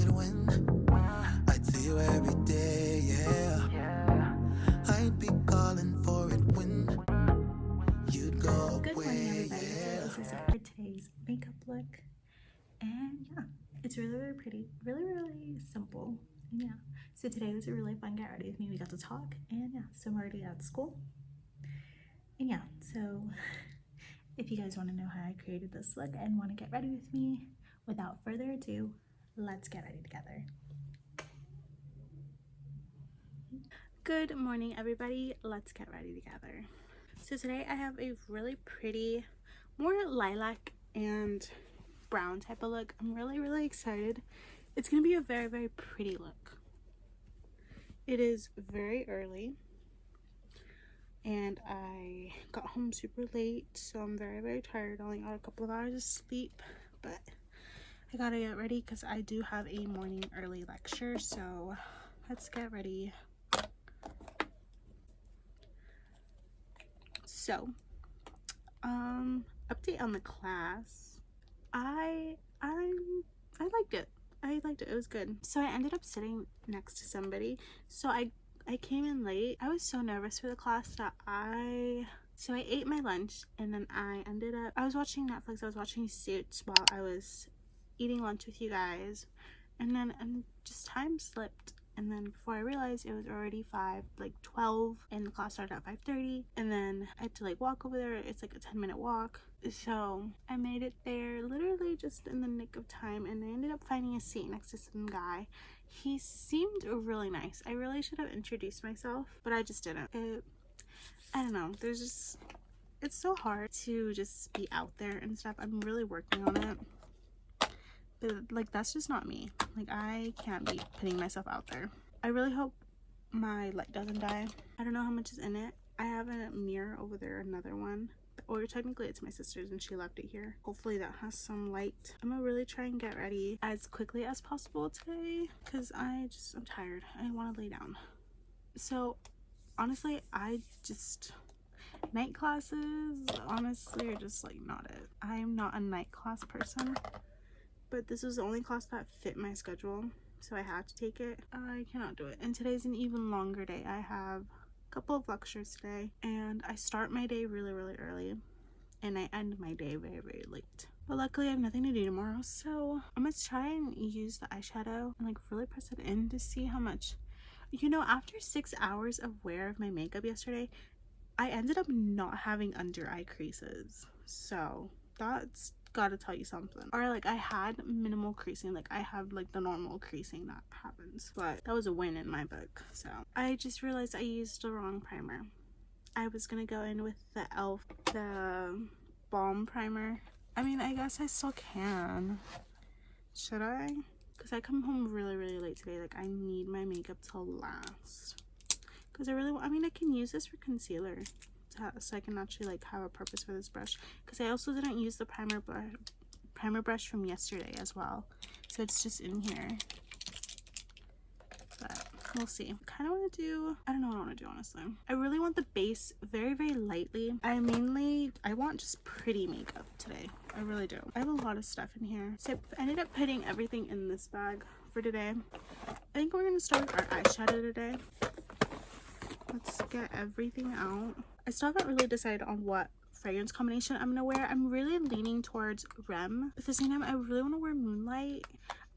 it when I'd see you every day, yeah. I'd be calling for it when you'd go Good morning, away, everybody. yeah. So this is for today's makeup look, and yeah, it's really pretty, really simple. And yeah, so today was a really fun get ready with me. We got to talk, and yeah, so I'm already at school. And yeah, so if you guys want to know how I created this look and want to get ready with me, without further ado, let's get ready together. Good morning, everybody. Let's get ready together. So today I have a really pretty, more lilac and brown type of look. I'm really excited. It's gonna be a very pretty look. It is very early and I got home super late, so I'm very tired. I only got a couple of hours of sleep, but I gotta get ready because I do have a morning early lecture. So let's get ready. So update on the class. I liked it. It was good. So I ended up sitting next to somebody. So I came in late. I was so nervous for the class that I ate my lunch, and then I was watching Netflix. I was watching Suits while I was eating lunch with you guys, and then just time slipped. And then before I realized, it was already 12, and the class started at 5:30. And then I had to walk over there. It's like a 10-minute walk. So I made it there literally just in the nick of time, and I ended up finding a seat next to some guy. He seemed really nice. I really should have introduced myself, but I just didn't. I don't know. It's so hard to just be out there and stuff. I'm really working on it. But that's just not me. I can't be putting myself out there. I really hope my light doesn't die. I don't know how much is in it. I have a mirror over there, another one, or technically it's my sister's and she left it here. Hopefully that has some light. I'm gonna really try and get ready as quickly as possible today because I'm tired. I want to lay down. So honestly, night classes honestly are just not it. I'm not a night class person, but this was the only class that fit my schedule, so I had to take it. I cannot do it. And today's an even longer day. I have a couple of lectures today, and I start my day really early, and I end my day very late. But luckily I have nothing to do tomorrow, so I'm gonna try and use the eyeshadow and really press it in to see how much. After 6 hours of wear of my makeup yesterday, I ended up not having under eye creases, so that's gotta tell you something. Or I had minimal creasing. I have the normal creasing that happens, but that was a win in my book. So I just realized I used the wrong primer. I was gonna go in with the the balm primer. I mean, I guess I still can. Should I? Because I come home really late today. I need my makeup to last. Because I can use this for concealer, so I can actually have a purpose for this brush. Because I also didn't use the primer brush from yesterday as well, so it's just in here. But we'll see. I don't know what I want to do, honestly. I really want the base very lightly. I want just pretty makeup today. I really do. I have a lot of stuff in here, so I ended up putting everything in this bag for today. I think we're gonna start with our eyeshadow today. Let's get everything out. I still haven't really decided on what fragrance combination I'm gonna wear. I'm really leaning towards Rem. At the same time, I really want to wear Moonlight.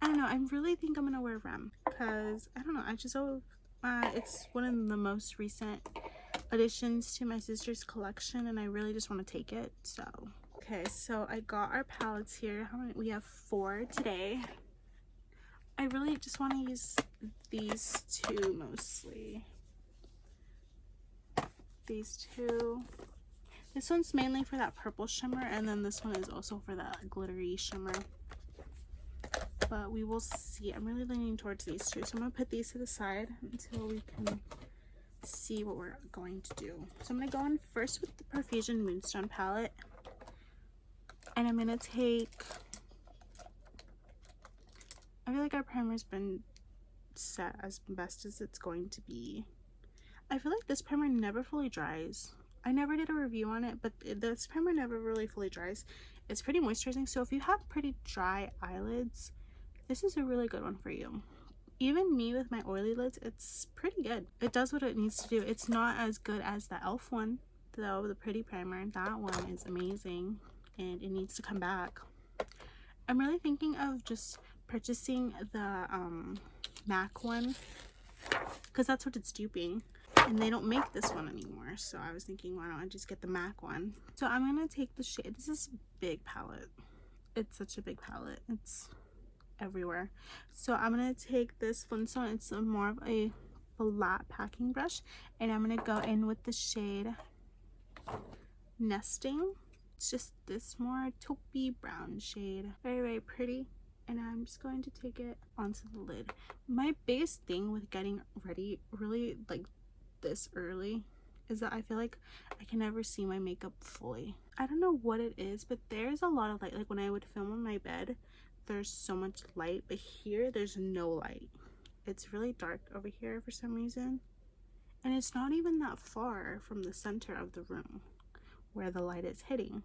I don't know. I really think I'm gonna wear Rem because I don't know. It's one of the most recent additions to my sister's collection, and I really just want to take it. So okay, so I got our palettes here. We have 4 today. I really just want to use these 2 mostly. These 2. This one's mainly for that purple shimmer, and then this one is also for that glittery shimmer. But we will see. I'm really leaning towards these 2, so I'm gonna put these to the side until we can see what we're going to do. So I'm gonna go in first with the Profusion Moonstone palette, and I'm gonna take. I feel like our primer's been set as best as it's going to be. I feel like this primer never fully dries. I never did a review on it, but this primer never really fully dries. It's pretty moisturizing, so if you have pretty dry eyelids, This is a really good one for you. Even me with my oily lids, it's pretty good. It does what it needs to do. It's not as good as the e.l.f. one, though, the Pretty Primer. That one is amazing, and it needs to come back. I'm really thinking of just purchasing the MAC one, because that's what it's duping. And they don't make this one anymore, so I was thinking, why don't I just get the MAC one? So I'm gonna take the shade. This is a big palette. It's such a big palette. It's everywhere. So I'm gonna take this Flintstone. It's more of a flat packing brush, and I'm gonna go in with the shade Nesting. It's just this more taupey brown shade. Very, very pretty. And I'm just going to take it onto the lid. My biggest thing with getting ready really like this early is that I feel like I can never see my makeup fully. I don't know what it is, but there's a lot of light. Like when I would film on my bed, there's so much light, but here there's no light. It's really dark over here for some reason, and it's not even that far from the center of the room where the light is hitting,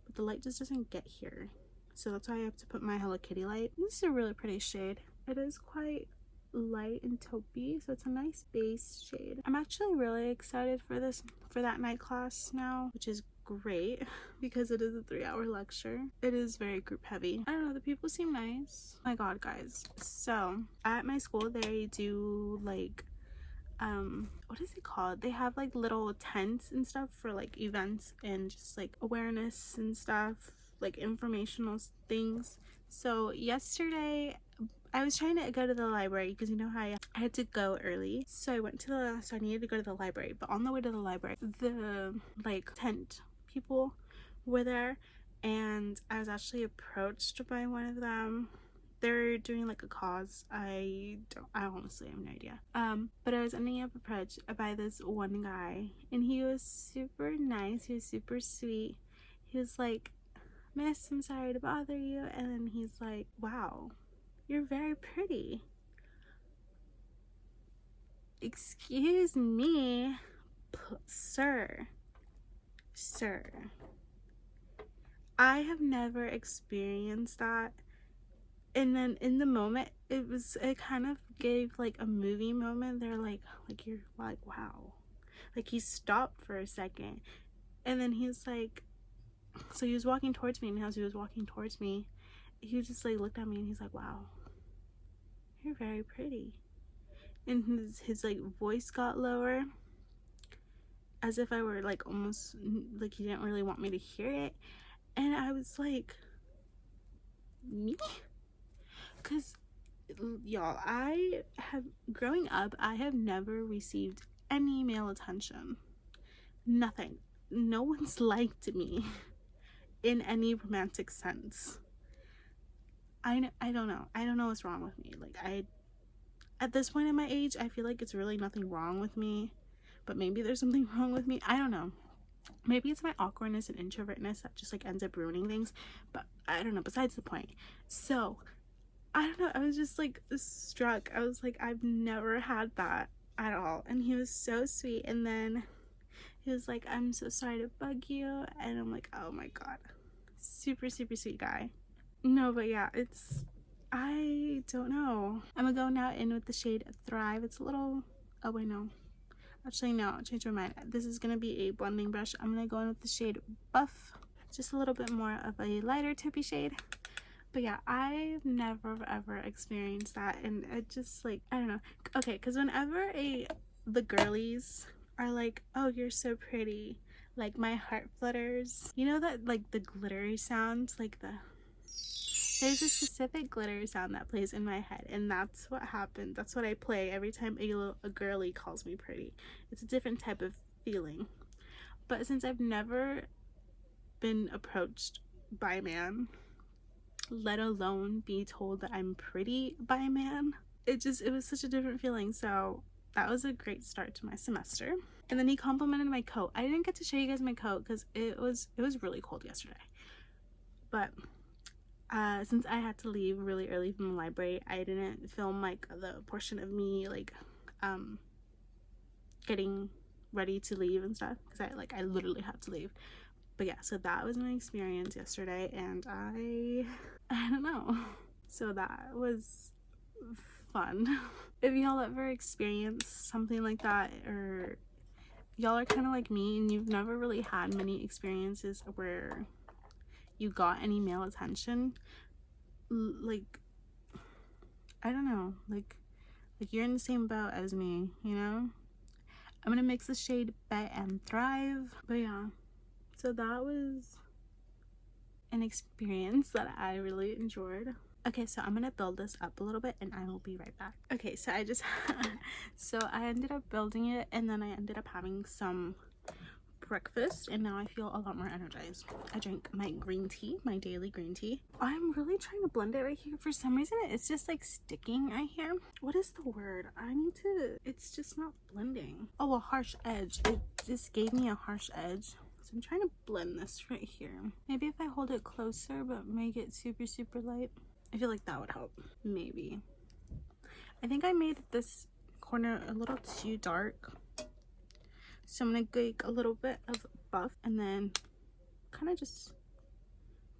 but the light just doesn't get here. So that's why I have to put my Hello Kitty light. This is a really pretty shade. It is quite light and taupey, so it's a nice base shade. I'm actually really excited for that night class now, which is great because it is a 3-hour lecture. It is very group heavy. I don't know, the people seem nice. Oh my god, guys. So at my school they do like what is it called? They have like little tents and stuff for like events and just like awareness and stuff, like informational things. So yesterday I was trying to go to the library because you know how I had to go early, so I needed to go to the library. But on the way to the library, the like tent people were there, and I was actually approached by one of them. They're doing like a cause. I honestly have no idea. But I was ending up approached by this one guy, and he was super nice. He was super sweet. He was like, "Miss, I'm sorry to bother you," and then he's like, "Wow, you're very pretty." Excuse me, sir. I have never experienced that. And then in the moment, it kind of gave like a movie moment. They're like you're like, wow. Like he stopped for a second, and then he's like, so he was walking towards me, and as he was walking towards me, he just like looked at me and he's like, "Wow, you're very pretty." And his like voice got lower, as if I were like almost like he didn't really want me to hear it. And I was like, me? Because y'all, growing up, I have never received any male attention. Nothing. No one's liked me in any romantic sense. I don't know. I don't know what's wrong with me. Like at this point in my age, I feel like it's really nothing wrong with me, but maybe there's something wrong with me. I don't know. Maybe it's my awkwardness and introvertness that just like ends up ruining things, but I don't know. Besides the point. So I don't know, I was just like struck. I was like, I've never had that at all. And he was so sweet, and then he was like, "I'm so sorry to bug you," and I'm like, oh my god, super sweet guy. No, but yeah, I don't know. I'm gonna go now in with the shade Thrive. It's a little, oh wait, no, actually no, I changed my mind. This is gonna be a blending brush. I'm gonna go in with the shade Buff, just a little bit more of a lighter taupey shade. But yeah, I've never ever experienced that, and it just like, I don't know. Okay, because whenever the girlies are like, "Oh, you're so pretty," like my heart flutters. You know that like the glittery sound, like there's a specific glitter sound that plays in my head, and that's what happened. That's what I play every time a girly calls me pretty. It's a different type of feeling. But since I've never been approached by a man, let alone be told that I'm pretty by a man, it was such a different feeling. So that was a great start to my semester. And then he complimented my coat. I didn't get to show you guys my coat because it was really cold yesterday, but since I had to leave really early from the library, I didn't film like the portion of me like getting ready to leave and stuff, because I literally had to leave. But yeah, so that was my experience yesterday, and I don't know. So that was fun. If y'all ever experienced something like that, or y'all are kind of like me and you've never really had many experiences where you got any male attention, like, I don't know, like you're in the same boat as me, you know? I'm gonna mix the shade Bet and Thrive. But yeah, so that was an experience that I really enjoyed. Okay, so I'm gonna build this up a little bit and I will be right back. Okay, so I just so I ended up building it, and then I ended up having some breakfast, and now I feel a lot more energized. I drank my green tea, my daily green tea. I'm really trying to blend it right here. For some reason it's just like sticking right here. What is the word? I need to, it's just not blending. Oh, a harsh edge. It just gave me a harsh edge. So I'm trying to blend this right here. Maybe if I hold it closer but make it super light, I feel like that would help. Maybe. I think I made this corner a little too dark, so I'm gonna take a little bit of buff and then kind of just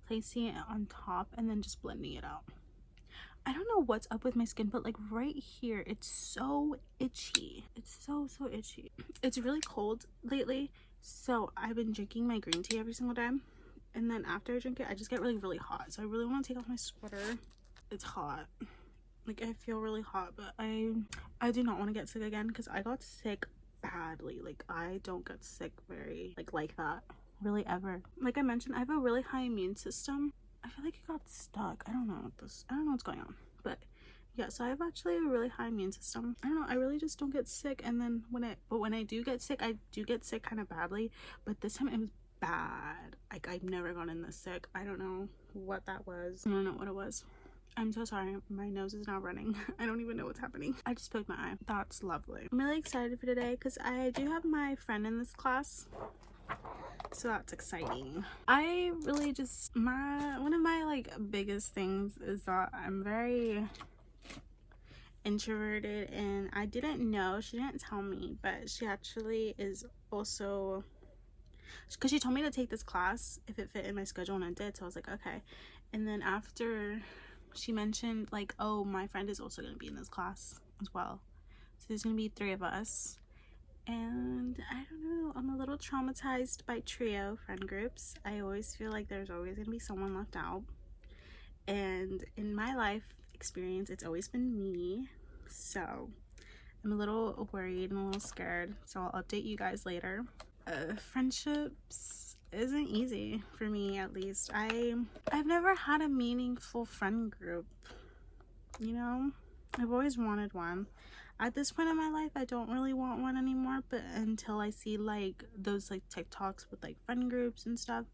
placing it on top and then just blending it out. I don't know what's up with my skin, but like right here it's so itchy. It's so itchy. It's really cold lately, so I've been drinking my green tea every single day, and then after I drink it I just get really hot, so I really want to take off my sweater. It's hot. Like, I feel really hot, but I do not want to get sick again, because I got sick badly. Like, I don't get sick very like that really ever. Like I mentioned, I have a really high immune system. I feel like it got stuck. I don't know what's going on, but yeah, so I have actually a really high immune system. I don't know, I really just don't get sick. And then when I do get sick, I do get sick kind of badly, but this time it was bad. Like, I've never gotten this sick. I don't know what that was. I don't know what it was. I'm so sorry, my nose is now running. I don't even know what's happening. I just poked my eye. That's lovely. I'm really excited for today because I do have my friend in this class, so that's exciting. I really just, one of my like biggest things is that I'm very introverted, and I didn't know, she didn't tell me, but she actually is also, because she told me to take this class if it fit in my schedule, and it did, so I was like, okay. And then after she mentioned like, oh, my friend is also going to be in this class as well, so there's going to be 3 of us. And I don't know, I'm a little traumatized by trio friend groups. I always feel like there's always going to be someone left out, and in my life experience it's always been me, so I'm a little worried and a little scared, so I'll update you guys later. Friendships isn't easy for me, at least. I've never had a meaningful friend group, you know? I've always wanted one. At this point in my life I don't really want one anymore, but until I see like those like TikToks with like friend groups and stuff,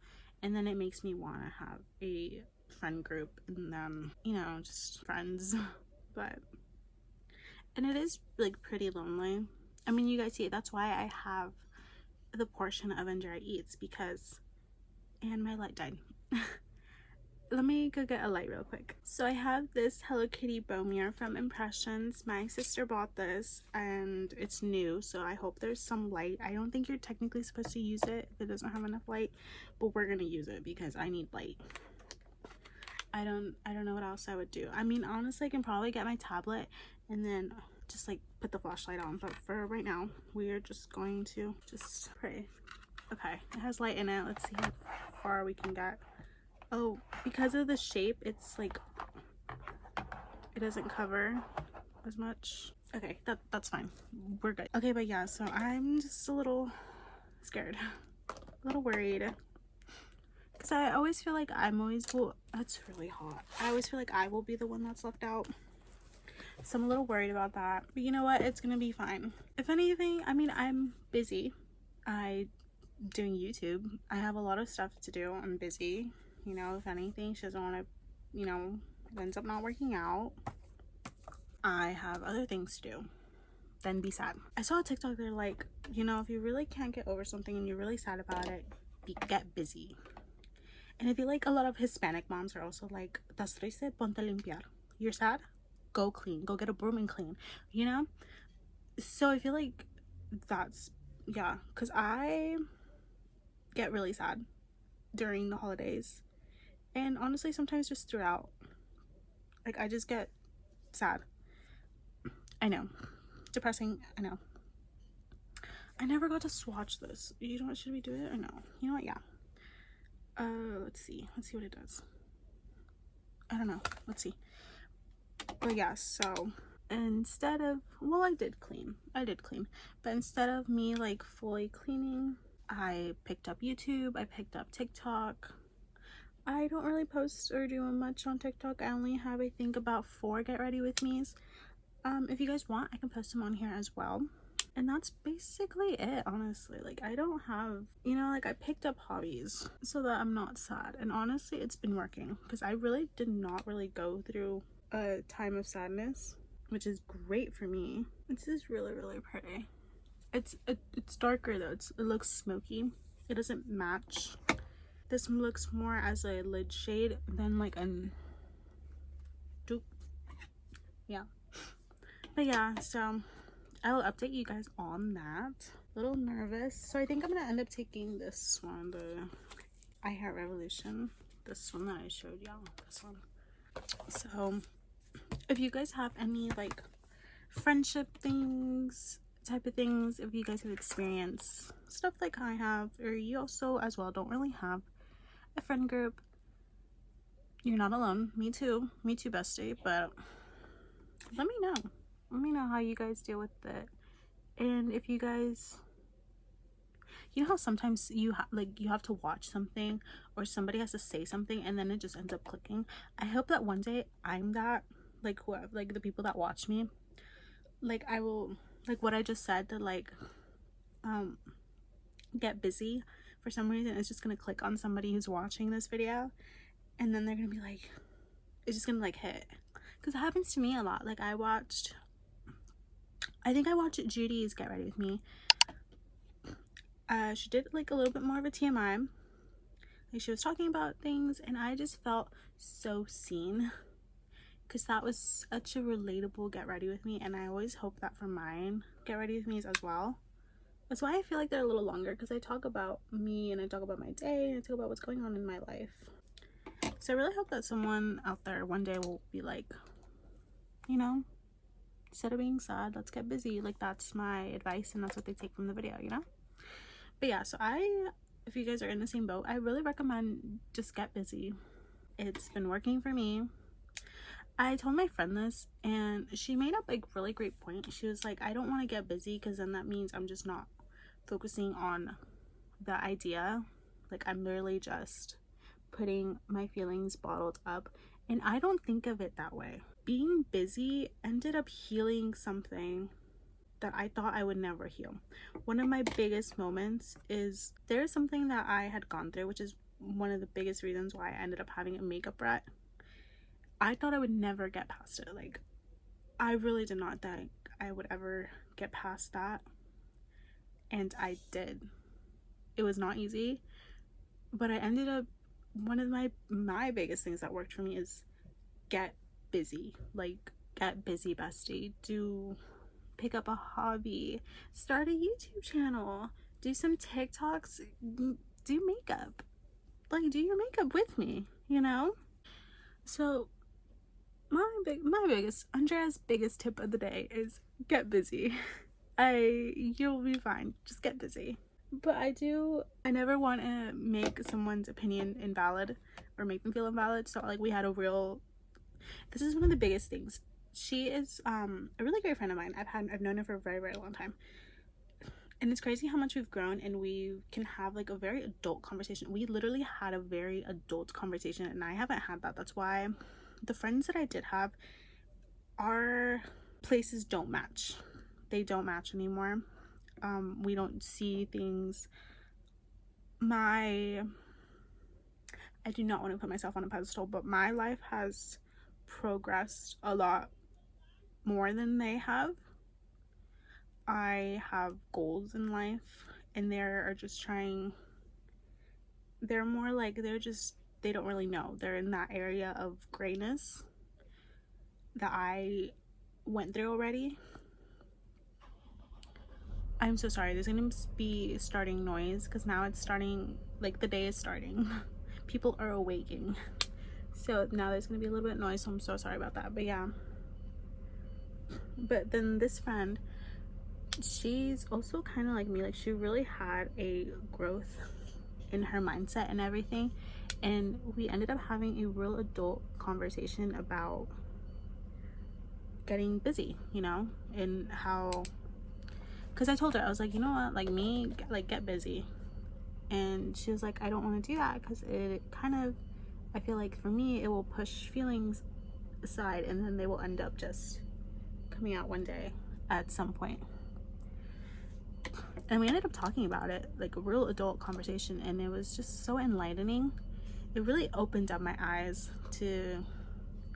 and then it makes me want to have a friend group and them, you know, just friends. But, and it is like pretty lonely. I mean, you guys see it, that's why I have the portion of Enjoy Eats, because, and my light died. Let me go get a light real quick. So I have this Hello Kitty bow mirror from Impressions. My sister bought this and it's new, so I hope there's some light. I don't think you're technically supposed to use it if it doesn't have enough light, but we're gonna use it because I need light. I don't know what else I would do. I mean, honestly, I can probably get my tablet and then just like put the flashlight on, but for right now we are just going to just pray. Okay, it has light in it. Let's see how far we can get. Oh, because of the shape, it's like it doesn't cover as much. Okay, that's fine, we're good. Okay, but yeah, so I'm just a little scared, a little worried, because I always feel like it's really hot. I always feel like I will be the one that's left out, so I'm a little worried about that. But you know what, it's gonna be fine. If anything, I mean, I'm busy. Doing YouTube, I have a lot of stuff to do. I'm busy, you know. If anything, she doesn't want to, you know, it ends up not working out, I have other things to do than be sad. I saw a TikTok, they're like, you know, if you really can't get over something and you're really sad about it, get busy. And I feel like a lot of Hispanic moms are also like, "Estás triste, ponte a limpiar." You're sad, go clean, go get a broom and clean, you know. So I feel like that's, yeah, because I get really sad during the holidays, and honestly sometimes just throughout. Like, I just get sad. I know. Depressing. I know. I never got to swatch this. You know what? Should we do it or no? You know what? Yeah. Let's see. Let's see what it does. I don't know. Let's see. But yeah, so instead of, well, I did clean, but instead of me like fully cleaning, I picked up YouTube, I picked up TikTok. I don't really post or do much on TikTok. I only have, I think, about 4 get ready with me's. If you guys want, I can post them on here as well. And that's basically it, honestly. Like, I don't have, you know, like, I picked up hobbies so that I'm not sad. And honestly, it's been working because I really did not really go through a time of sadness, which is great for me. This is really, really pretty. It's darker though. It looks smoky. It doesn't match. This looks more as a lid shade than like an dupe. Yeah. But yeah, so I will update you guys on that. A little nervous. So I think I'm gonna end up taking this one, the I Heart Revolution. This one that I showed y'all. This one. So if you guys have any like friendship things, type of things, if you guys have experienced stuff like I have, or you also as well don't really have a friend group, you're not alone. Me too, bestie. But let me know how you guys deal with it. And if you guys, you know how sometimes you have to watch something or somebody has to say something and then it just ends up clicking. I hope that one day I'm that, like, whoever, like the people that watch me, like I will, like what I just said, to like get busy, for some reason it's just gonna click on somebody who's watching this video and then they're gonna be like, it's just gonna like hit. Because it happens to me a lot. Like, I think I watched Judy's Get Ready With Me. She did like a little bit more of a TMI. Like, she was talking about things and I just felt so seen, because that was such a relatable Get Ready With Me, and I always hope that for mine Get Ready With Me's as well. That's why I feel like they're a little longer, because I talk about me and I talk about my day and I talk about what's going on in my life. So I really hope that someone out there one day will be like, you know, instead of being sad, let's get busy. Like, that's my advice and that's what they take from the video, you know? But yeah, so if you guys are in the same boat, I really recommend just get busy. It's been working for me. I told my friend this and she made up a really great point. She was like, I don't want to get busy because then that means I'm just not focusing on the idea. Like, I'm literally just putting my feelings bottled up, and I don't think of it that way. Being busy ended up healing something that I thought I would never heal. One of my biggest moments is, there's something that I had gone through, which is one of the biggest reasons why I ended up having a makeup rut. I thought I would never get past it. Like, I really did not think I would ever get past that, and I did. It was not easy, but I ended up, one of my biggest things that worked for me is get busy. Like, get busy, bestie. Pick up a hobby, start a YouTube channel, do some TikToks, do makeup. Like, do your makeup with me, you know? So Andrea's biggest tip of the day is get busy. You'll be fine. Just get busy. But I never want to make someone's opinion invalid or make them feel invalid. So like, this is one of the biggest things. She is a really great friend of mine. I've known her for a very, very long time. And it's crazy how much we've grown and we can have like a very adult conversation. We literally had a very adult conversation, and I haven't had that. That's why the friends that I did have, our places don't match. They don't match anymore. We don't see things. I do not want to put myself on a pedestal, but my life has progressed a lot more than they have. I have goals in life, and they're more like, they don't really know. They're in that area of grayness that I went through already. I'm so sorry, there's gonna be starting noise because now it's starting, like the day is starting. People are awaking. So now there's gonna be a little bit of noise, so I'm so sorry about that. But yeah, but then this friend, she's also kind of like me. Like, she really had a growth in her mindset and everything, and we ended up having a real adult conversation about getting busy, you know, and how, because I told her, I was like, you know what, like, me, like, get busy. And she was like, I don't want to do that because it kind of, I feel like for me it will push feelings aside, and then they will end up just coming out one day at some point. And we ended up talking about it, like a real adult conversation, and it was just so enlightening. It really opened up my eyes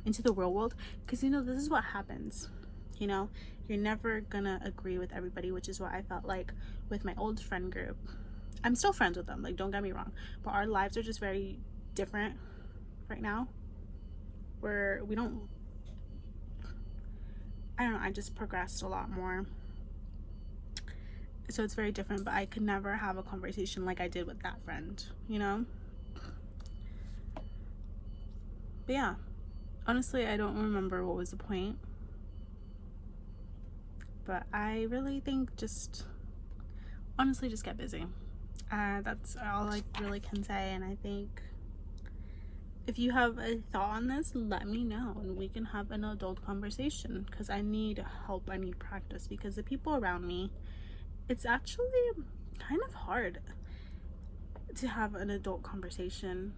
into the real world, because, you know, this is what happens, you know, you're never gonna agree with everybody, which is what I felt like with my old friend group. I'm still friends with them, like, don't get me wrong, but our lives are just very different right now, where we don't, I don't know, I just progressed a lot more, so it's very different. But I could never have a conversation like I did with that friend, you know. But yeah, honestly, I don't remember what was the point, but I really think just honestly just get busy. That's all I really can say. And I think if you have a thought on this, let me know and we can have an adult conversation, because I need help, I need practice, because the people around me, it's actually kind of hard to have an adult conversation,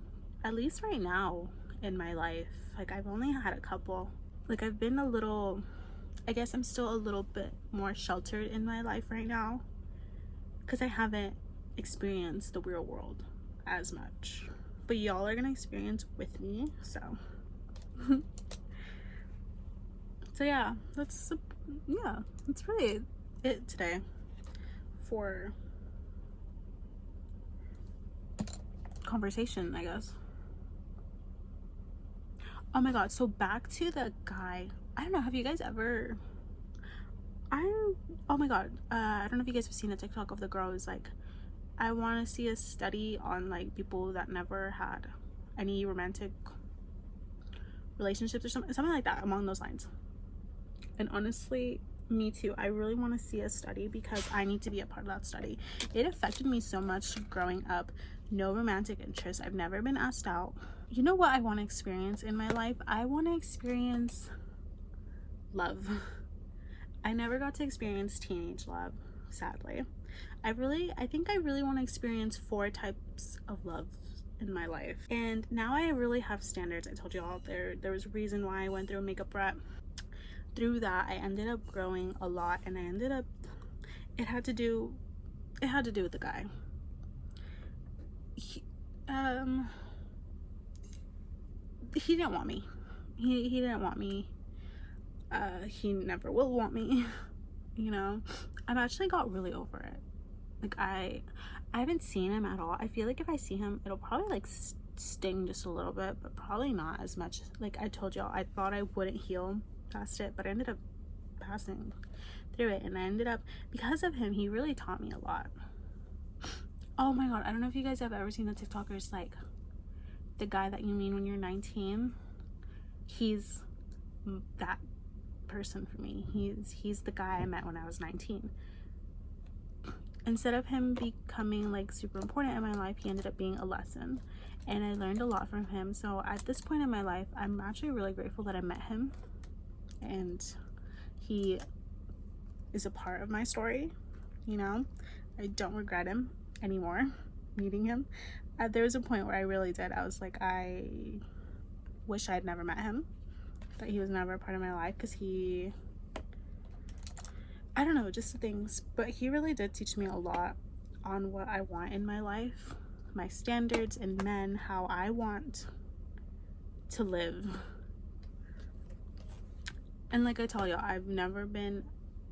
at least right now in my life. Like, I've only had a couple. Like, I've been a little, I guess I'm still a little bit more sheltered in my life right now, because I haven't experienced the real world as much. But y'all are gonna experience with me, so so yeah, that's really it today for conversation, I guess. Oh my god, so back to the guy. I don't know, have you guys ever, oh my god, I don't know if you guys have seen a TikTok of the girl who's like, I want to see a study on like people that never had any romantic relationships or something like that, along those lines. And honestly, me too. I really want to see a study, because I need to be a part of that study. It affected me so much growing up. No romantic interest. I've never been asked out. You know what I want to experience in my life? I want to experience love. I never got to experience teenage love, sadly. I think I really want to experience 4 types of love in my life. And now I really have standards. I told you all there was a reason why I went through a makeup rep. Through that, I ended up growing a lot, and I ended up, it had to do with the guy. He didn't want me. He didn't want me. He never will want me. You know, I've actually got really over it. Like, I haven't seen him at all. I feel like if I see him, it'll probably like sting just a little bit, but probably not as much. Like I told y'all, I thought I wouldn't heal past it, but I ended up passing through it. And I ended up, because of him, he really taught me a lot. Oh my god, I don't know if you guys have ever seen the TikTokers, like the guy that you meet when you're 19. He's that person for me. He's the guy I met when I was 19. Instead of him becoming like super important in my life, he ended up being a lesson, and I learned a lot from him. So at this point in my life, I'm actually really grateful that I met him, and he is a part of my story. You know, I don't regret him anymore, meeting him. There was a point where I really did. I was like, I wish I had never met him, that he was never a part of my life, because he, I don't know, just things. But he really did teach me a lot on what I want in my life, my standards in men, how I want to live. And like I told y'all, I've never been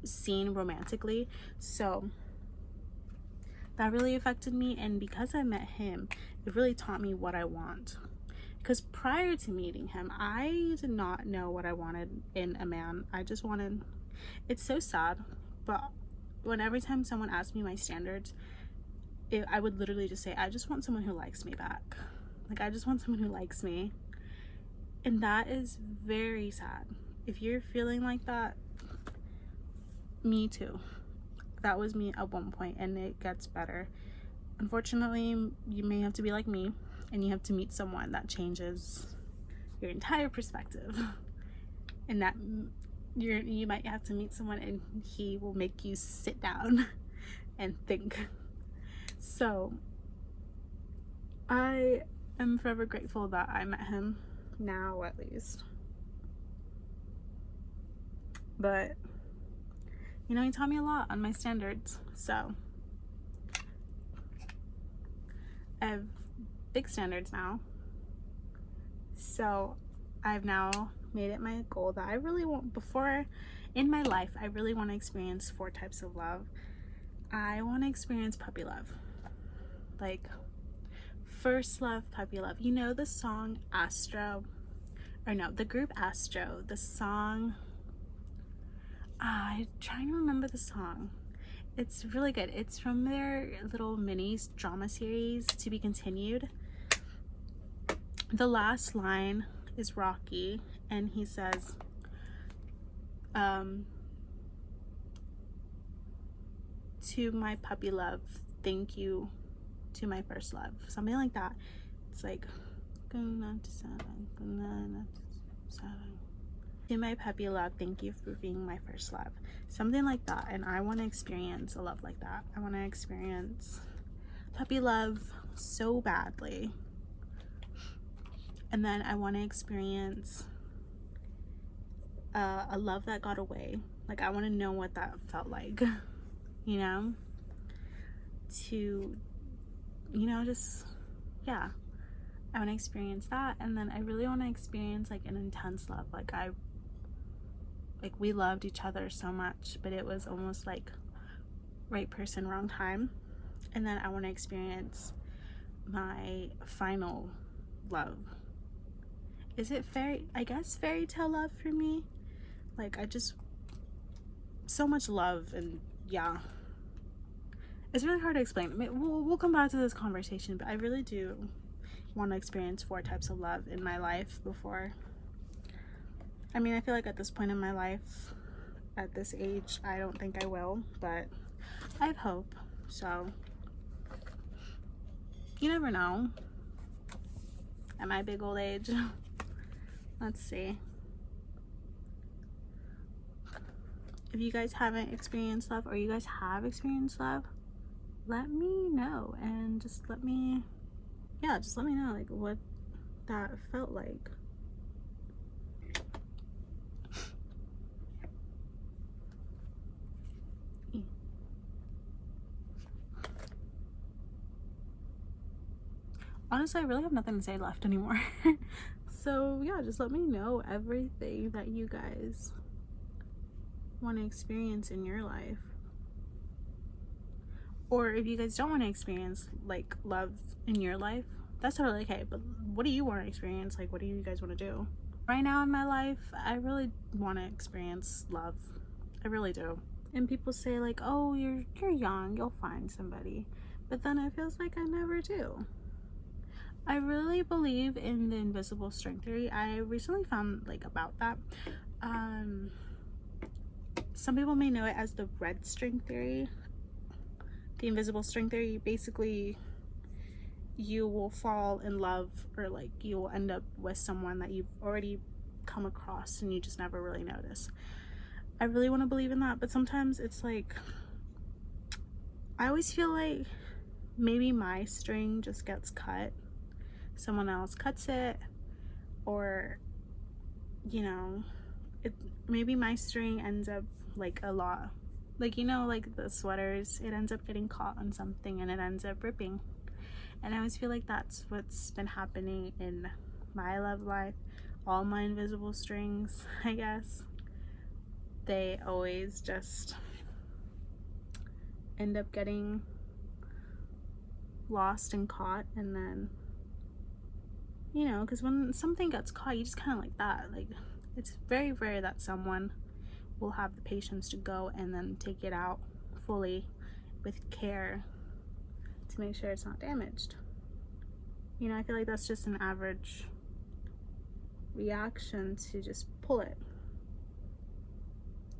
seen romantically, so that really affected me. And because I met him, it really taught me what I want. Because prior to meeting him, I did not know what I wanted in a man. I just wanted, it's so sad, but every time someone asked me my standards, I would literally just say, I just want someone who likes me back. Like, I just want someone who likes me. And that is very sad. If you're feeling like that, me too. That was me at one point, and it gets better. Unfortunately, you may have to be like me, and you have to meet someone that changes your entire perspective. And that you might have to meet someone and he will make you sit down and think. So I am forever grateful that I met him, now at least. But you know, he taught me a lot on my standards. So I have big standards now. So I've now made it my goal that I really want, before in my life, I really want to experience 4 types of love. I want to experience puppy love. Like, first love, puppy love. You know the song Astro, or no, the group Astro, the song, I'm trying to remember the song. It's really good. It's from their little mini drama series, To Be Continued. The last line is Rocky, and he says, to my puppy love, thank you to my first love. Something like that. It's like, to my puppy love, thank you for being my first love. Something like that. And I want to experience a love like that. I want to experience puppy love so badly. And then I want to experience a love that got away. Like, I want to know what that felt like, you know, to, you know, just, yeah, I want to experience that. And then I really want to experience like an intense love. Like, we loved each other so much, but it was almost like right person, wrong time. And then I want to experience my final love. Is it I guess fairy tale love for me? Like, I just, so much love, and yeah. It's really hard to explain. I mean, we'll come back to this conversation, but I really do want to experience 4 types of love in my life before. I mean, I feel like at this point in my life, at this age, I don't think I will, but I have hope. So you never know. At my big old age. Let's see. If you guys haven't experienced love, or you guys have experienced love, let me know, and just let me know like what that felt like. Honestly, I really have nothing to say left anymore. So yeah, just let me know everything that you guys want to experience in your life. Or if you guys don't want to experience like love in your life, that's totally okay. But what do you want to experience? Like, what do you guys want to do? Right now in my life, I really want to experience love. I really do. And people say like, oh, you're young, you'll find somebody. But then it feels like I never do. I really believe in the invisible string theory. I recently found like about that. Some people may know it as the red string theory. The invisible string theory, basically you will fall in love, or like you will end up with someone that you've already come across and you just never really notice. I really want to believe in that, but sometimes it's like, I always feel like maybe my string just gets cut, someone else cuts it, or you know, maybe my string ends up like a lot, like, you know, like the sweaters, it ends up getting caught on something and it ends up ripping. And I always feel like that's what's been happening in my love life. All my invisible strings, I guess, they always just end up getting lost and caught. And then, you know, because when something gets caught, you just kind of like that. Like, it's very rare that someone will have the patience to go and then take it out fully with care to make sure it's not damaged. You know, I feel like that's just an average reaction to just pull it,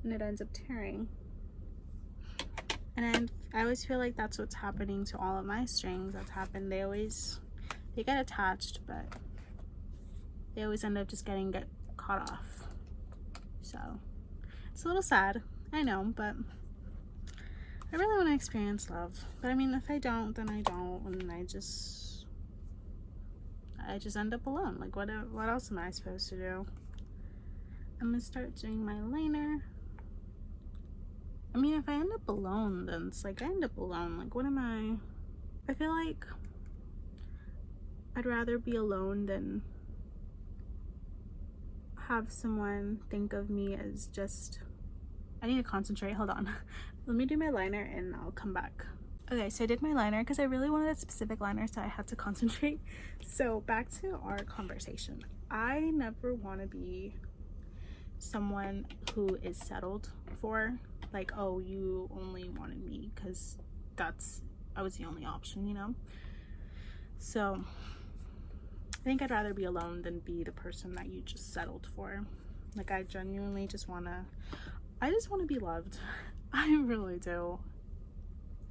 and it ends up tearing. And I always feel like that's what's happening to all of my strings. That's happened. They get attached, but they always end up just get caught off. So it's a little sad, I know, but I really want to experience love. But I mean, if I don't, then I don't, and I just end up alone. Like, what else am I supposed to do? I'm gonna start doing my liner. I mean, if I end up alone, then it's like I end up alone. Like, what am I feel like I'd rather be alone than have someone think of me as just... I need to concentrate. Hold on. Let me do my liner and I'll come back. Okay, so I did my liner because I really wanted a specific liner, so I had to concentrate. So back to our conversation. I never want to be someone who is settled for, like, oh, you only wanted me because I was the only option, you know? So I think I'd rather be alone than be the person that you just settled for. Like, I genuinely just want to be loved. I really do.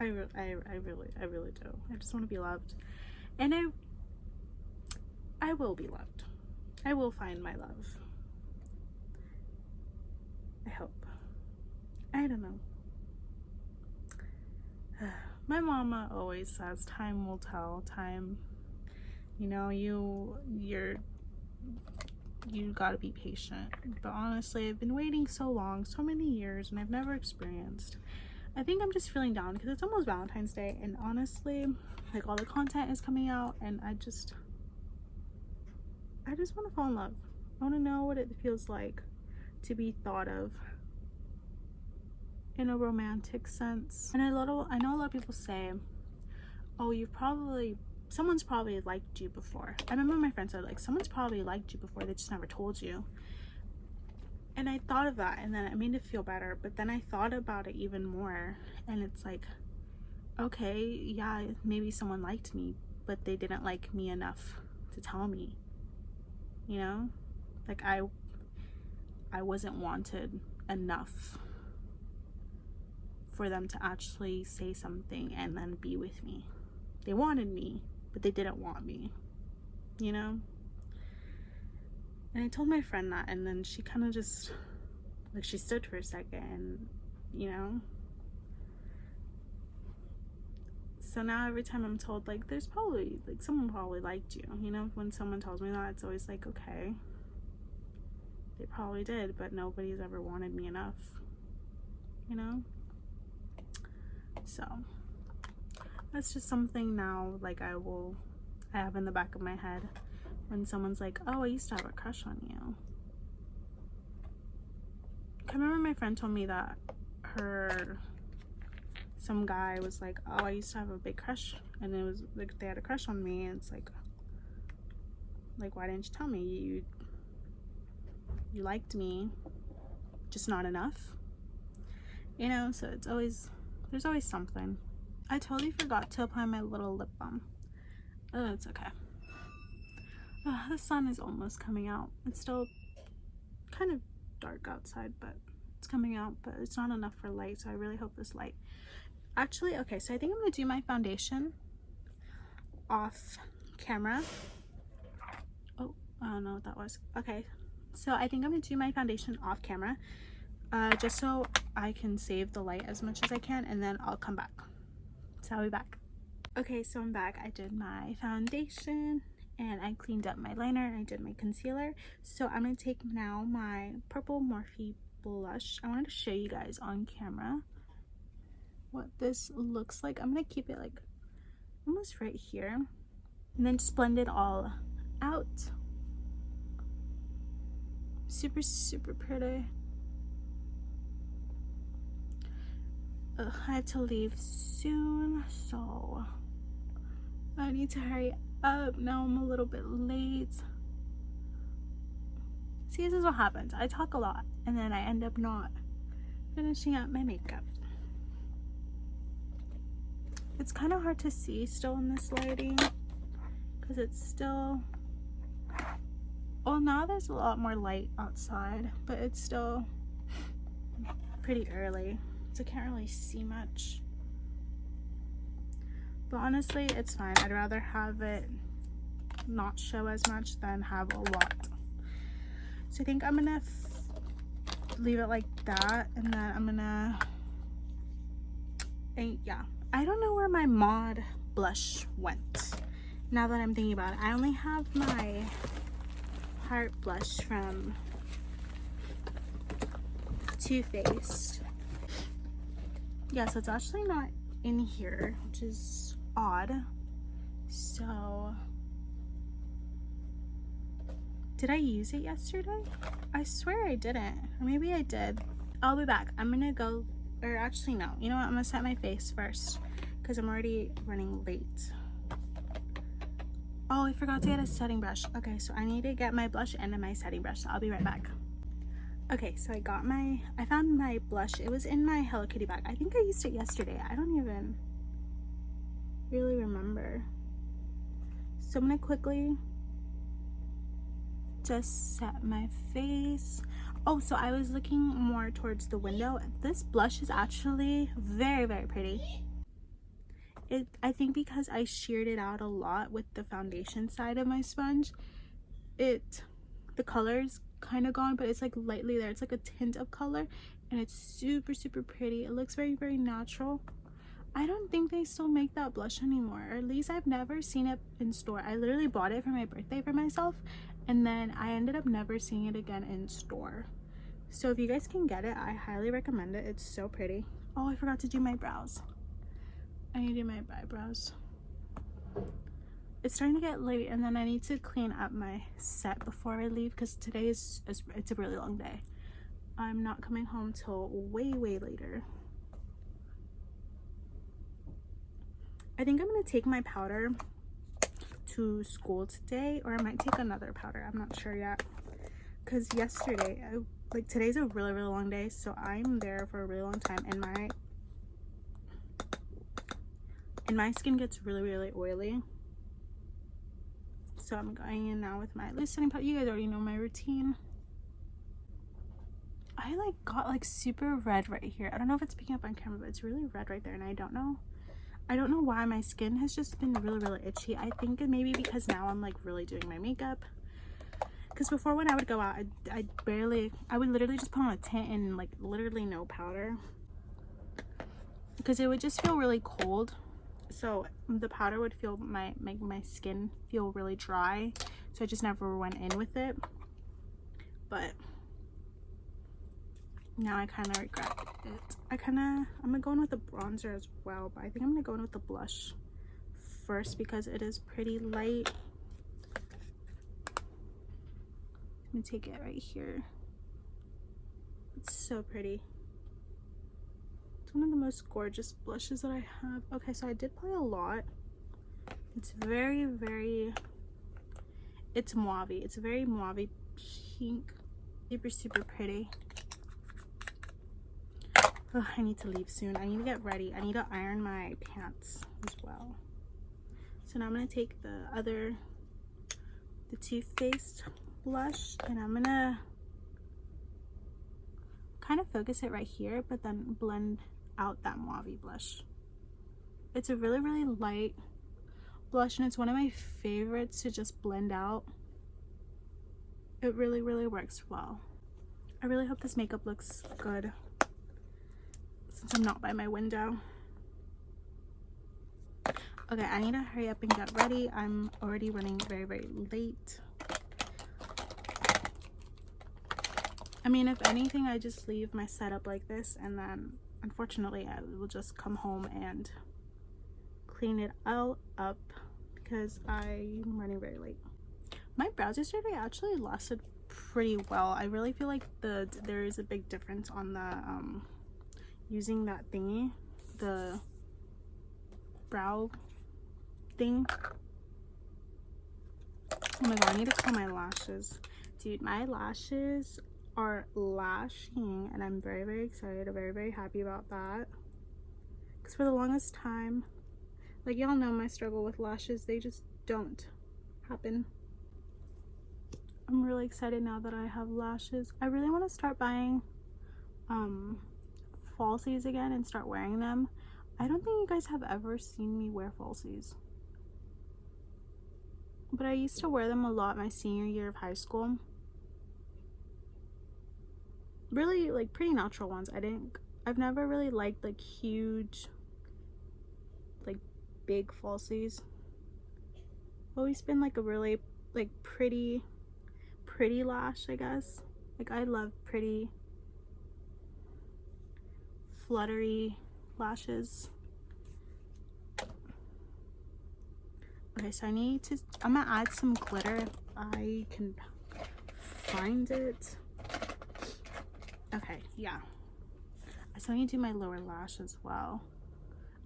I really do. I just want to be loved. And I will be loved. I will find my love. I hope. I don't know. My always says time will tell. Time, you know, you gotta be patient. But honestly, I've been waiting so long, so many years, and I've never experienced. I think I'm just feeling down because it's almost Valentine's Day, and honestly, like, all the content is coming out, and I just want to fall in love. I want to know what it feels like to be thought of in a romantic sense. And I know a lot of people say, oh, someone's probably liked you before. I remember my friend said, like, someone's probably liked you before, they just never told you. And I thought of that, and then it made it feel better. But then I thought about it even more, and it's like, okay, yeah, maybe someone liked me, but they didn't like me enough to tell me, you know? Like, I wasn't wanted enough for them to actually say something and then be with me. They wanted me, but they didn't want me, you know? And I told my friend that, and then she kind of just, like, she stood for a second, and, you know? So now every time I'm told, like, there's probably, like, someone probably liked you, you know? When someone tells me that, it's always like, okay, they probably did, but nobody's ever wanted me enough, you know? So that's just something now, like, I have in the back of my head when someone's like, oh, I used to have a crush on you. I remember my friend told me that some guy was like, oh, I used to have a big crush, and it was like they had a crush on me, and it's like, why didn't you tell me? You liked me, just not enough, you know? So there's always something. I totally forgot to apply my little lip balm. Oh, it's okay. Oh, the sun is almost coming out. It's still kind of dark outside, but it's coming out, but it's not enough for light, so I really hope this light. Actually, okay, so I think I'm gonna do my foundation off camera. Oh, I don't know what that was. Okay, so I think I'm gonna do my foundation off camera, just so I can save the light as much as I can, and then I'll come back. So I'll be back. Okay, so I'm back. I did my foundation, and I cleaned up my liner, and I did my concealer. So I'm gonna take now my purple Morphe blush. I wanted to show you guys on camera what this looks like. I'm gonna keep it like almost right here, and then just blend it all out. Super, super pretty. Ugh, I have to leave soon, so I need to hurry up. Now I'm a little bit late. See, this is what happens. I talk a lot, and then I end up not finishing up my makeup. It's kind of hard to see still in this lighting because it's still Well, now there's a lot more light outside, but it's still pretty early, so I can't really see much. But honestly, it's fine. I'd rather have it not show as much than have a lot. So I think I'm gonna leave it like that, and then I'm gonna, yeah, I don't know where my mod blush went. Now that I'm thinking about it, I only have my heart blush from Too Faced. Yeah, so it's actually not in here, which is odd. So did I use it yesterday? I swear I didn't, or maybe I did. I'll be back. I'm gonna go, or actually no, you know what, I'm gonna set my face first because I'm already running late. Oh, I forgot to get a setting brush. Okay, so I need to get my blush and then my setting brush, so I'll be right back. Okay, so I found my blush. It was in my Hello Kitty bag. I think I used it yesterday. I don't even really remember. So I'm gonna quickly just set my face. Oh, so I was looking more towards the window. This blush is actually very, very pretty. I think because I sheared it out a lot with the foundation side of my sponge, the color's kind of gone, but it's like lightly there. It's like a tint of color, and it's super, super pretty. It looks very, very natural. I don't think they still make that blush anymore, or at least I've never seen it in store. I literally bought it for my birthday for myself, and then I ended up never seeing it again in store. So if you guys can get it, I highly recommend it. It's so pretty. Oh, I forgot to do my brows. I need to do my eyebrows. It's starting to get late, and then I need to clean up my set before I leave because today it's a really long day. I'm not coming home till way, way later. I think I'm gonna take my powder to school today, or I might take another powder. I'm not sure yet, because yesterday, like today's a really, really long day, so I'm there for a really long time, and my skin gets really, really oily. So I'm going in now with my loose setting powder. You guys already know my routine. I like got like super red right here. I don't know if it's picking up on camera, but it's really red right there, and I don't know why my skin has just been really, really itchy. I think it maybe because now I'm like really doing my makeup. Because before, when I would go out, I would literally just put on a tint and like literally no powder, because it would just feel really cold. So the powder would make my skin feel really dry, so I just never went in with it. But now I kind of regret it. I'm gonna go in with the bronzer as well, but I think I'm gonna go in with the blush first because it is pretty light. I'm gonna take it right here. It's so pretty. It's one of the most gorgeous blushes that I have. Okay, so I did play a lot. It's very, very, it's mauve-y. It's very mauve-y pink. Super, super pretty. Oh, I need to leave soon. I need to get ready. I need to iron my pants as well. So now I'm gonna take the Too Faced blush, and I'm gonna kind of focus it right here, but then blend out that mauve-y blush. It's a really, really light blush, and it's one of my favorites to just blend out. It really, really works well. I really hope this makeup looks good since I'm not by my window. Okay, I need to hurry up and get ready. I'm already running very, very late. I mean, if anything, I just leave my setup like this, and then unfortunately I will just come home and clean it all up because I'm running very late. My brows yesterday actually lasted pretty well. I really feel like there is a big difference on the using that thingy, the brow thing. Oh my god, I need to curl my lashes. Dude, my lashes are lashing, and I'm very, very excited. I'm very, very happy about that, because for the longest time, like, y'all know my struggle with lashes, they just don't happen. I'm really excited now that I have lashes. I really want to start buying falsies again and start wearing them. I don't think you guys have ever seen me wear falsies, but I used to wear them a lot my senior year of high school. Really, like, pretty natural ones. I've never really liked like huge, like, big falsies. Always been like a really like pretty lash, I guess. Like, I love pretty fluttery lashes. Okay, so I'm gonna add some glitter if I can find it. Okay, yeah. So I need to do my lower lash as well.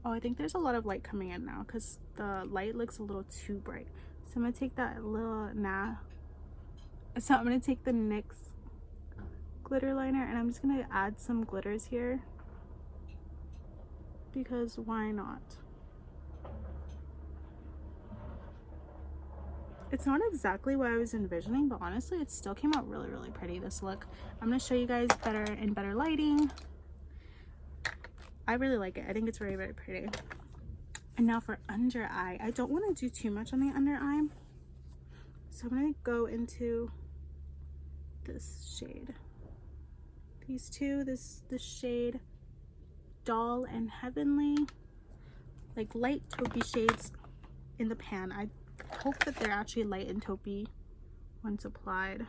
Oh, I think there's a lot of light coming in now because the light looks a little too bright. So I'm gonna take that little So I'm gonna take the NYX glitter liner and I'm just gonna add some glitters here because why not? It's not exactly what I was envisioning, but honestly it still came out really, really pretty, this look. I'm gonna show you guys better in better lighting. I really like it. I think it's very, very pretty. And now for under eye. I don't want to do too much on the under eye, so I'm gonna go into this shade. These two, this shade Doll and Heavenly, like light taupey shades in the pan. I hope that they're actually light and taupey once applied.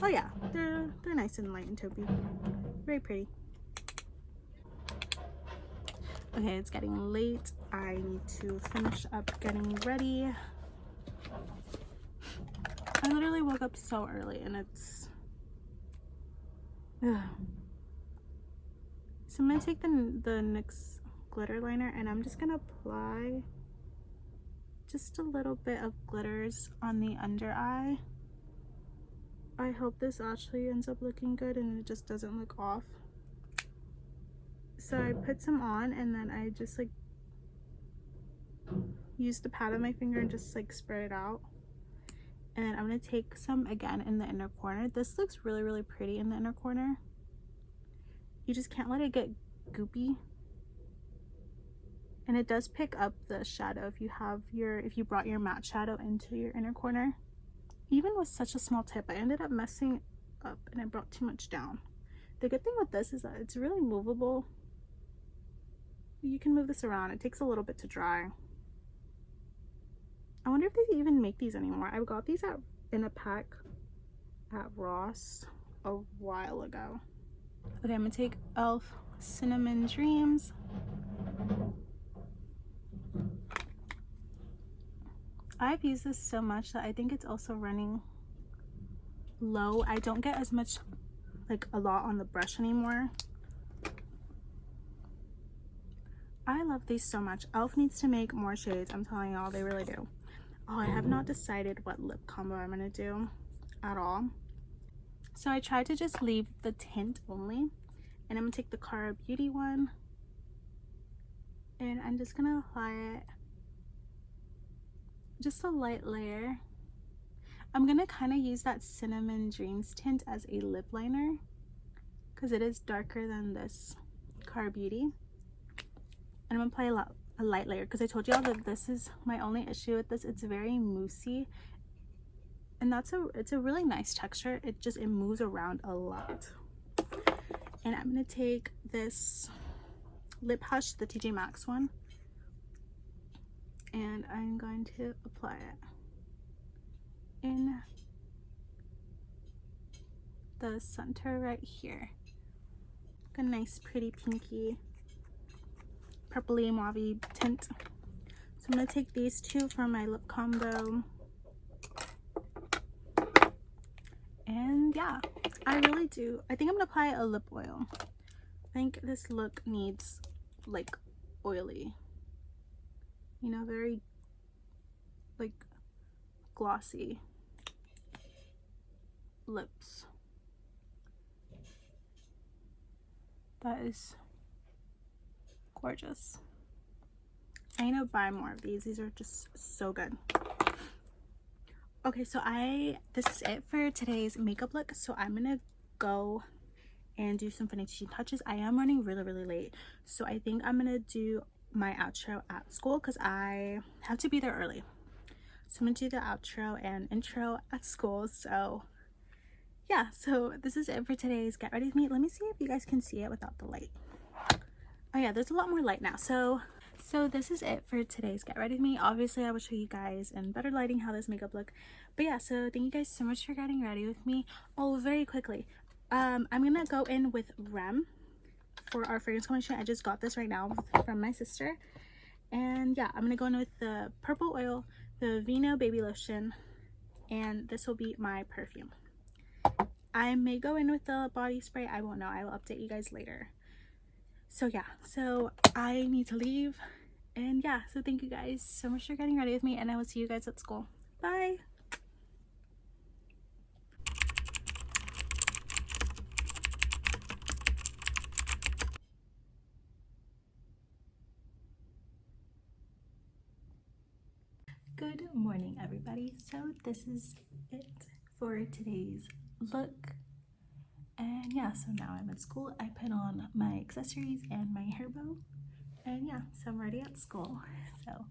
Oh yeah, they're nice and light and taupey. Very pretty. Okay, it's getting late. I need to finish up getting ready. I literally woke up so early and it's... Ugh. So I'm gonna take the NYX glitter liner and I'm just gonna apply just a little bit of glitters on the under eye. I hope this actually ends up looking good and it just doesn't look off. So I put some on and then I just like use the pad of my finger and just like spread it out. And then I'm gonna take some again in the inner corner. This looks really, really pretty in the inner corner. You just can't let it get goopy. And it does pick up the shadow if you brought your matte shadow into your inner corner. Even with such a small tip, I ended up messing up and I brought too much down. The good thing with this is that it's really movable. You can move this around. It takes a little bit to dry. I wonder if they even make these anymore. I got these in a pack at Ross a while ago. Okay, I'm gonna take e.l.f. Cinnamon Dreams. I've used this so much that I think it's also running low. I don't get as much, like a lot on the brush anymore. I love these so much. e.l.f. needs to make more shades. I'm telling y'all, they really do. Oh, I have not decided what lip combo I'm gonna do at all. So I tried to just leave the tint only. And I'm gonna take the Cara Beauty one. And I'm just gonna apply it. Just a light layer. I'm gonna kind of use that Cinnamon Dreams tint as a lip liner because it is darker than this Cara Beauty. And I'm gonna apply a light layer because I told y'all that this is my only issue with this. It's very moussey, and it's a really nice texture. It moves around a lot. And I'm gonna take this Lip Hush, the TJ Maxx one, and I'm going to apply it in the center right here. Like a nice pretty pinky purpley mauve tint. So I'm gonna take these two for my lip combo. And yeah, I really do. I think I'm gonna apply a lip oil. I think this look needs like oily, you know, very like glossy lips. That is gorgeous. I need to buy more of these. These are just so good. Okay, so this is it for today's makeup look. So I'm gonna go and do some finishing touches. I am running really late, so I think I'm gonna do my outro at school because I have to be there early. So I'm gonna do the outro and intro at school. So yeah, so this is it for today's Get Ready With Me. Let me see if you guys can see it without the light. Oh yeah, there's a lot more light now. So this is it for today's Get Ready With Me. Obviously I will show you guys in better lighting how this makeup look, but yeah, so thank you guys so much for getting ready with me. Oh, very quickly, I'm gonna go in with REM for our fragrance combination. I just got this right now from my sister, and yeah, I'm gonna go in with the purple oil, the Vino baby lotion, and this will be my perfume. I may go in with the body spray. I won't know. I will update you guys later. So yeah, so I need to leave, and yeah, so thank you guys so much for getting ready with me, and I will see you guys at school. Bye. Good morning, everybody. So this is it for today's look, and yeah, so now I'm at school. I put on my accessories and my hair bow, and yeah, so I'm ready at school. So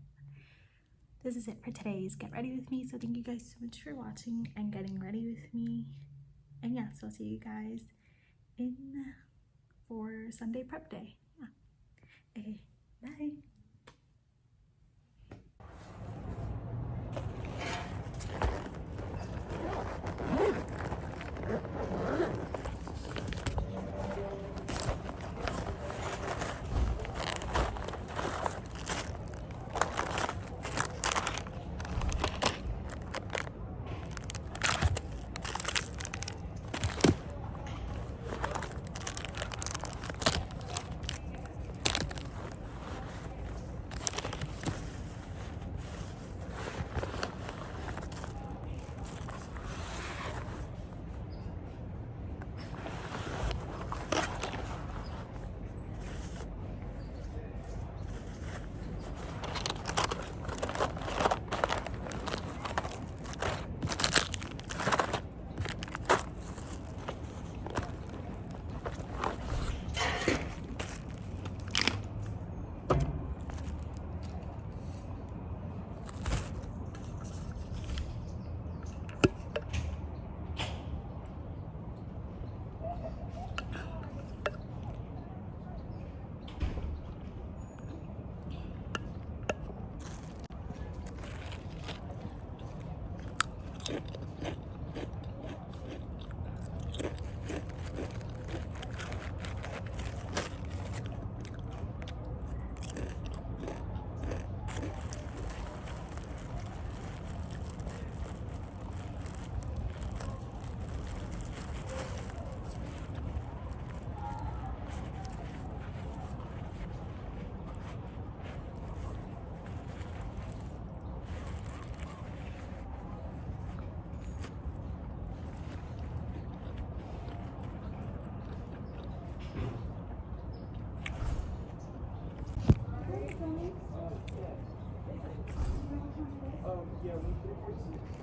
this is it for today's Get Ready With Me. So thank you guys so much for watching and getting ready with me, and yeah, so I'll see you guys in for Sunday prep day. Yeah. Okay, bye.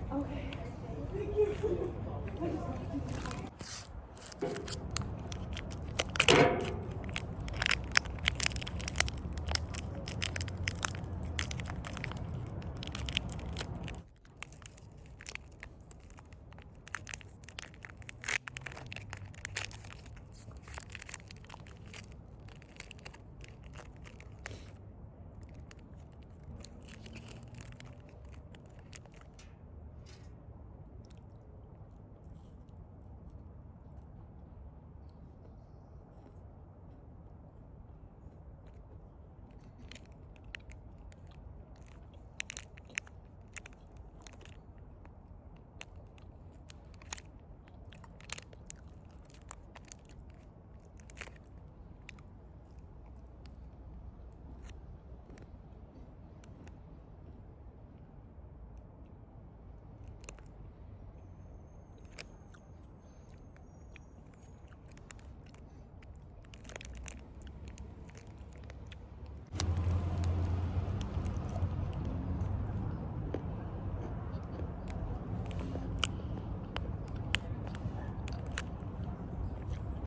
Okay. Thank you.